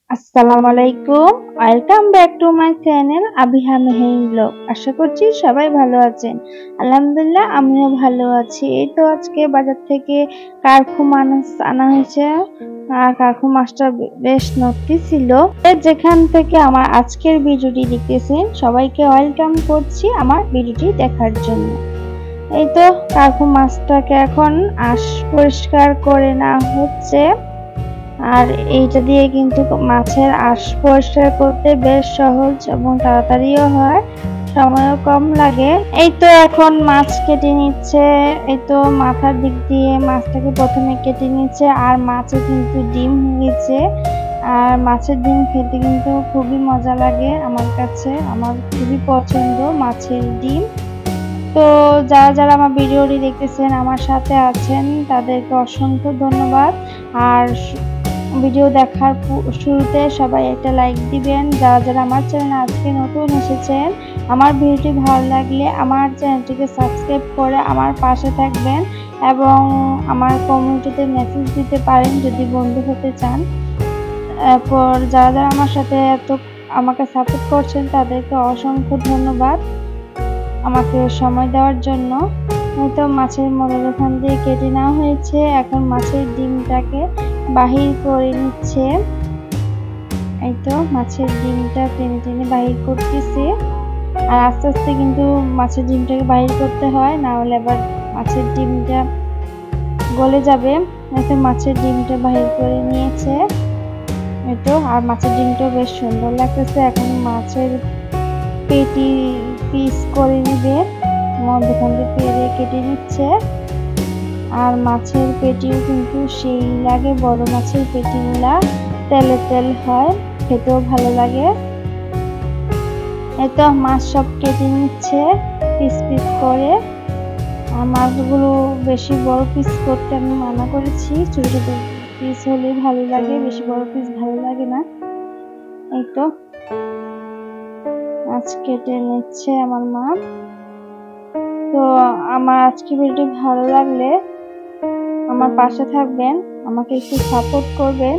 আসসালামু আলাইকুম। Welcome back to my channel Abiha Mehrin vlog. আশা করছি সবাই ভালো আছেন। আলহামদুলিল্লাহ আমিও ভালো আছি। এই তো আজকে বাজার থেকে কার্পু মাছ আনা হয়েছে। আর কার্পু মাছটা বেশ নরম ছিল। যেখান থেকে আমার আজকের ভিডিওটি দেখতেছেন সবাইকে ওয়েলকাম করছি আমার ভিডিওটি দেখার জন্য। এই তো কার্পু মাছটাকে এখন পরিষ্কার করে নেওয়া হচ্ছে। আর এইটা দিয়ে কিন্তু মাছের আঁশ পরিষ্কার করতে বেশ সহজ এবং তাড়াতাড়িও হয়, সময়ও কম লাগে। এই তো এখন মাছ কেটে নিচ্ছে। এই তো মাথার দিক দিয়ে মাছটাকে প্রথমে কেটে নিচ্ছে। আর মাছে কিন্তু ডিম হয়েছে। আর মাছের ডিম খেতে কিন্তু খুবই মজা লাগে আমার কাছে। আমার খুবই পছন্দ মাছের ডিম। তো যারা যারা আমার ভিডিওটি দেখতেছেন আমার সাথে আছেন তাদেরকে অসংখ্য ধন্যবাদ। আর ভিডিও দেখার শুরুতে সবাই একটা লাইক দিবেন। যারা যারা আমার চ্যানেলে আজকে নতুন এসেছেন, আমার ভিডিওটি ভালো লাগলে আমার চ্যানেলটিকে সাবস্ক্রাইব করে আমার পাশে থাকবেন এবং আমার কমিউনিটিতে মেসেজ দিতে পারেন যদি বন্ধু হতে চান। এরপর যারা যারা আমার সাথে আমাকে সাপোর্ট করছেন তাদেরকে অসংখ্য ধন্যবাদ আমাকে সময় দেওয়ার জন্য। হয়তো মাছের এখান দিয়ে কেটে নেওয়া হয়েছে। এখন মাছের ডিমটাকে বাহির করে নিচ্ছে। এই তো মাছের ডিমটা টেনে টেনে বাহির করতেছে। আর আস্তে আস্তে কিন্তু মাছের ডিমটাকে বাহির করতে হয়, না হলে আবার মাছের ডিমটা গলে যাবে। হয়তো মাছের ডিমটা বাহির করে নিয়েছে। এই তো আর মাছের ডিমটা বেশ সুন্দর লাগতেছে। এখন মাছের পেটি পিস করে নিবে, মধ্যখান দিয়ে কেটে নিচ্ছে। আর মাছের পেটিও কিন্তু সেই লাগে, বড় মাছের পেটিগুলা তেলে তেল হয়, খেতেও ভালো লাগে। এই তো মাছ সব কেটে নিচ্ছে পিস পিস করে। আর মাছগুলো বেশি বড় পিস করতে আমি মানা করেছি, ছোট ছোট পিস হলে ভালো লাগে, বেশি বড় পিস ভালো লাগে না। এই তো মাছ কেটে নিচ্ছে আমার মা। তো আমার আজকে ভিডিওটি ভালো লাগলে আমার পাশে থাকবেন, আমাকে একটু সাপোর্ট করবেন।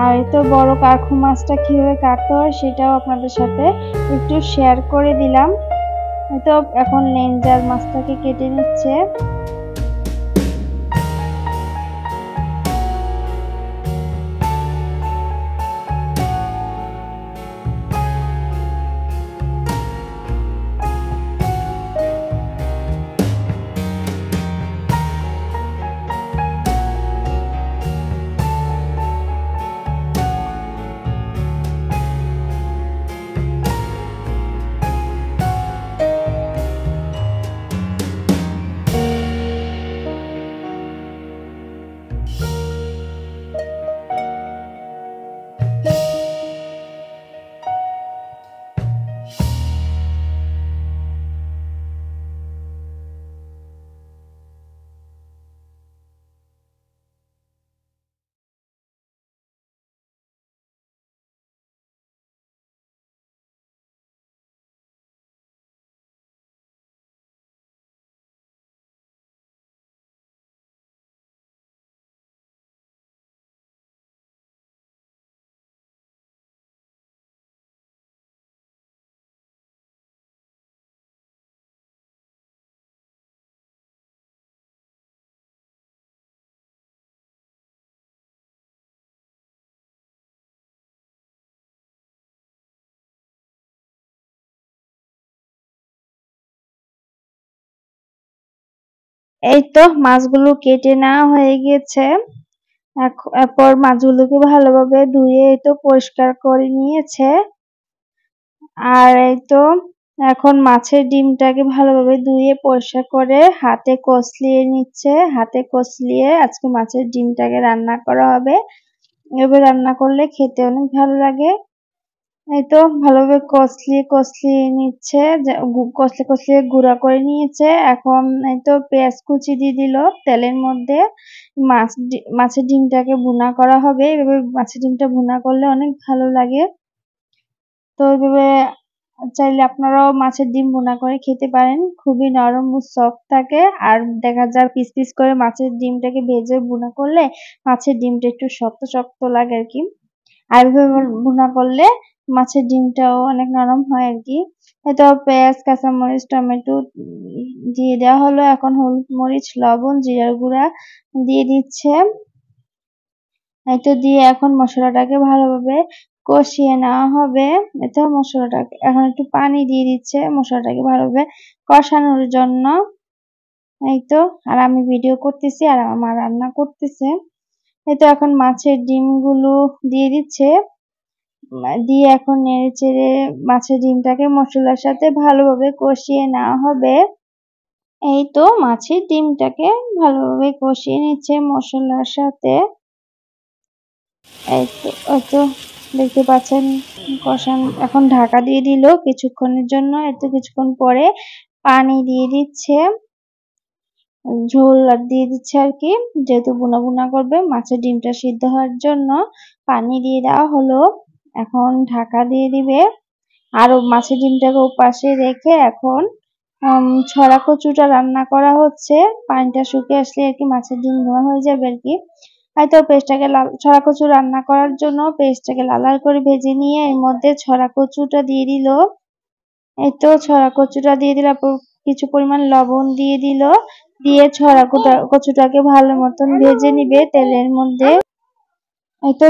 আর এই তো বড় কার্পু মাছটা কিভাবে কাটতে হয় সেটাও আপনাদের সাথে একটু শেয়ার করে দিলাম। তো এখন লেঞ্জার মাছটাকে কেটে নিচ্ছে। এই তো মাছগুলো কেটে নেওয়া হয়ে গেছে। এরপর মাছগুলোকে ভালোভাবে ধুয়ে এই তো পরিষ্কার করে নিয়েছে। আর এই তো এখন মাছের ডিমটাকে ভালোভাবে ধুয়ে পরিষ্কার করে হাতে কষলিয়ে নিচ্ছে। হাতে কষলিয়ে আজকে মাছের ডিমটাকে রান্না করা হবে। এভাবে রান্না করলে খেতে অনেক ভালো লাগে। এই তো ভালোভাবে কষলিয়ে নিচ্ছে, কষলিয়ে গুঁড়া করে নিয়েছে। এখন এই তো পেঁয়াজ কুচি দিয়ে দিল তেলের মধ্যে। মাছের ডিমটাকে ভুনা করা হবে। এভাবে মাছের ডিমটা ভুনা করলে অনেক ভালো লাগে। তো এইভাবে চাইলে আপনারাও মাছের ডিম ভুনা করে খেতে পারেন, খুবই নরম ও সফট থাকে। আর দেখা যায় পিস পিস করে মাছের ডিমটাকে ভেজে ভুনা করলে মাছের ডিমটা একটু শক্ত শক্ত লাগে আর কি। আর এভাবে ভুনা করলে মাছের ডিমটাও অনেক নরম হয় আর কি। তো পেঁয়াজ, কাঁচামরিচ, টমেটো দিয়ে দেওয়া হলো। এখন হলুদ, মরিচ, লবণ, জিরার গুঁড়া দিয়ে দিচ্ছে। দিয়ে এখন মশলাটাকে ভালোভাবে কষিয়ে নেওয়া হবে। মশলাটাকে এখন একটু পানি দিয়ে দিচ্ছে মশলাটাকে ভালোভাবে কষানোর জন্য। আর আমি ভিডিও করতেছি আর আমার মা রান্না করতেছে। এখন মাছের ডিমগুলো দিয়ে দিচ্ছে। দিয়ে এখন নেড়েচেড়ে মাছের ডিমটাকে মশলার সাথে ভালোভাবে কষিয়ে নেওয়া হবে। মাছের ডিমটাকে ভালোভাবে কষিয়ে নিচ্ছে মশলার সাথে। এই তো দেখতে পাচ্ছেন এখন ঢাকা দিয়ে দিল কিছুক্ষণের জন্য। কিছুক্ষণ পরে পানি দিয়ে দিচ্ছে, ঝোল দিয়ে দিচ্ছে আর কি, যেহেতু বুনা বুনা করবে মাছের ডিমটা সিদ্ধ হওয়ার জন্য পানি দিয়ে দেওয়া হলো। এখন ঢাকা দিয়ে দিবে। আরো মাছের ডিমটাকে ওপাশে রেখে এখন ছড়া কচুটা রান্না করা হচ্ছে। পানিটা শুকিয়ে আসলে আর কি মাছের ডিম ভুনা হয়ে যাবে আর কি। পেস্টটাকে ছড়া কচু রান্না করার জন্য পেস্টটাকে লাল লাল করে ভেজে নিয়ে এর মধ্যে ছড়া কচুটা দিয়ে দিল। ছড়া কচুটা দিয়ে দিলে কিছু পরিমাণ লবণ দিয়ে দিল। দিয়ে ছড়া কচুটাকে ভালো মতন ভেজে নিবে তেলের মধ্যে।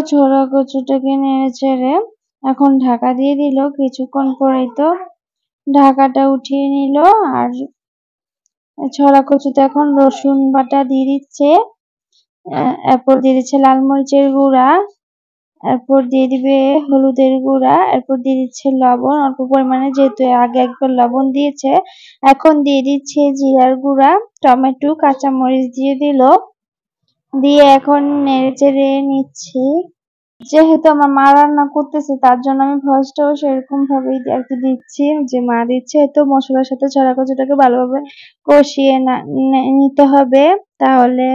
ছড়া কচুটাকে নেড়ে চেড়ে এখন ঢাকা দিয়ে দিল। কিছুক্ষণ পরেই তো ঢাকাটা উঠিয়ে নিল। আর ছড়া কচুতে এখন রসুন বাটা দিয়ে দিচ্ছে। এরপর দিয়ে দিচ্ছে লাল মরিচের গুঁড়া, এরপর দিয়ে দিবে হলুদের গুঁড়া, এরপর দিয়ে দিচ্ছে লবণ অল্প পরিমাণে, যেহেতু আগে একবার লবণ দিয়েছে। এখন দিয়ে দিচ্ছে জিরার গুঁড়া, টমেটো, কাঁচামরিচ দিয়ে দিল। দিয়ে এখন নেড়েচেড়ে নিচ্ছি। যেহেতু আমার মা রান্না করতেছে তার জন্য আমি ভয়েসটাও সেরকম ভাবেই আর কি দিচ্ছি, যে মা দিচ্ছে। মশলার সাথে ছড়া কচুটাকে ভালোভাবে কষিয়ে নিতে হবে, তাহলে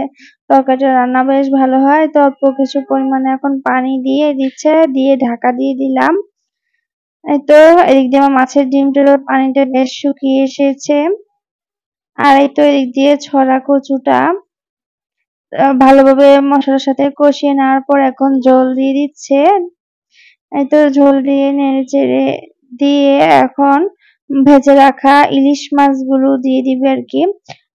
তরকারিটা রান্না বেশ ভালো হয়। তো অল্প কিছু পরিমাণে এখন পানি দিয়ে দিচ্ছে, দিয়ে ঢাকা দিয়ে দিলাম। এদিক দিয়ে আমার মাছের ডিমটার পানিটা বেশ শুকিয়ে এসেছে। আর এদিক দিয়ে ছড়া কচুটা ভালোভাবে মশলার সাথে কষিয়ে নেওয়ার পর এখন ঝোল দিয়ে দিচ্ছে। ঝোল দিয়ে নেড়েচেড়ে দিয়ে এখন ভেজে রাখা ইলিশ মাছগুলো দিয়ে দিবে আর কি।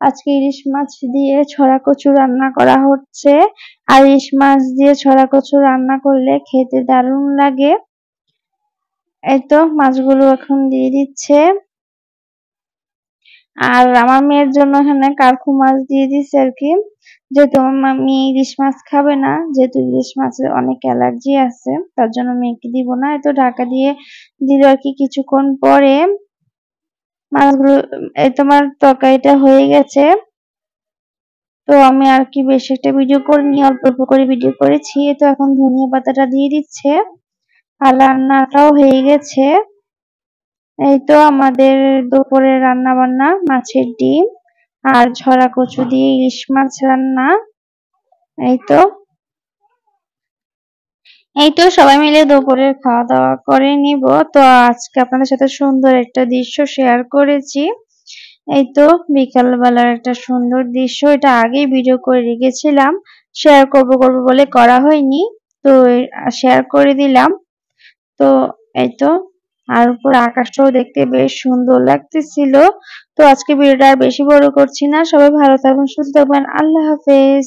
আজকে ইলিশ মাছ দিয়ে ছড়া কচু রান্না করা হচ্ছে। আর ইলিশ মাছ দিয়ে ছড়া কচু রান্না করলে খেতে দারুণ লাগে। মাছগুলো এখন দিয়ে দিচ্ছে। আর আমার মেয়ের জন্য এখানে কার্পু মাছ দিয়ে দিচ্ছে আর কি, যেহেতু আমার মেয়ে ইলিশ মাছ খাবে না, যেহেতু ইলিশ মাছের অনেক অ্যালার্জি আছে, তার জন্য মেয়েকে দিব না। ঢাকা দিয়ে দিল আর কি। কিছুক্ষণ পরে মাছগুলো তোমার তরকারিটা হয়ে গেছে। তো আমি আর কি বেশি একটা ভিডিও করিনি, অল্প অল্প করে ভিডিও করেছি। এখন ধনিয়া পাতাটা দিয়ে দিচ্ছে। আর রান্নাটাও হয়ে গেছে। আমাদের দুপুরের রান্না বান্না মাছের ডিম আর ছড়া কচু দিয়ে ইলিশ মাছ রান্না। সবাই মিলে দুপুরের খাওয়া দাওয়া করে নিব। তো আজকে আপনাদের সাথে সুন্দর একটা দৃশ্য শেয়ার করেছি। বিকাল বেলার একটা সুন্দর দৃশ্য, এটা আগেই ভিডিও করে রেখেছিলাম, শেয়ার করব বলে করা হয়নি, তো শেয়ার করে দিলাম। তো আর উপর আকাশটাও দেখতে বেশ সুন্দর লাগতেছিল। তো আজকে ভিডিওটা আর বেশি বড় করছি না। সবাই ভালো থাকবেন, সুস্থ থাকবেন। আল্লাহ হাফেজ।